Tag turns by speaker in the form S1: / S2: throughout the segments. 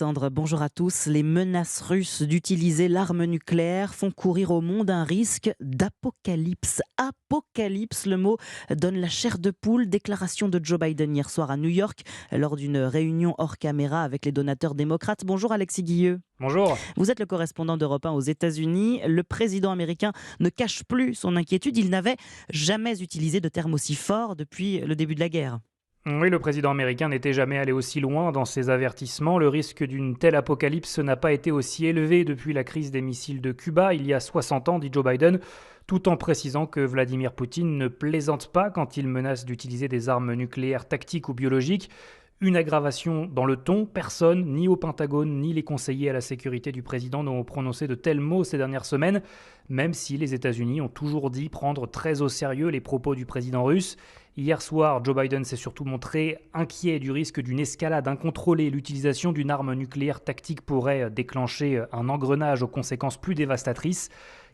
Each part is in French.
S1: Alexandre, bonjour à tous. Les menaces russes d'utiliser l'arme nucléaire font courir au monde un risque d'apocalypse. Apocalypse, le mot donne la chair de poule. Déclaration de Joe Biden hier soir à New York lors d'une réunion hors caméra avec les donateurs démocrates. Bonjour Alexis Guilleux.
S2: Bonjour.
S1: Vous êtes le correspondant d'Europe 1 aux États-Unis. Le président américain ne cache plus son inquiétude. Il n'avait jamais utilisé de terme aussi fort depuis le début de la guerre.
S2: Oui, le président américain n'était jamais allé aussi loin dans ses avertissements. Le risque d'une telle apocalypse n'a pas été aussi élevé depuis la crise des missiles de Cuba il y a 60 ans, dit Joe Biden, tout en précisant que Vladimir Poutine ne plaisante pas quand il menace d'utiliser des armes nucléaires tactiques ou biologiques. Une aggravation dans le ton, personne, ni au Pentagone, ni les conseillers à la sécurité du président n'ont prononcé de tels mots ces dernières semaines, même si les États-Unis ont toujours dit prendre très au sérieux les propos du président russe. Hier soir, Joe Biden s'est surtout montré inquiet du risque d'une escalade incontrôlée. L'utilisation d'une arme nucléaire tactique pourrait déclencher un engrenage aux conséquences plus dévastatrices.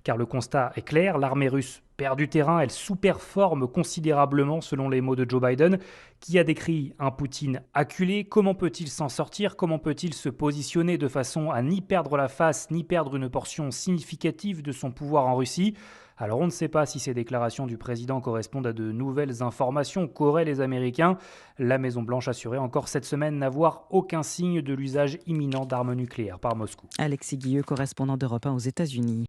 S2: Car le constat est clair, l'armée russe perd du terrain, elle sous-performe considérablement selon les mots de Joe Biden, qui a décrit un Poutine acculé. Comment peut-il s'en sortir? Comment peut-il se positionner de façon à ni perdre la face, ni perdre une portion significative de son pouvoir en Russie? Alors on ne sait pas si ces déclarations du président correspondent à de nouvelles informations qu'auraient les Américains. La Maison-Blanche assurait encore cette semaine n'avoir aucun signe de l'usage imminent d'armes nucléaires par Moscou.
S1: Alexis Guilleux, correspondant d'Europe 1 aux États-Unis.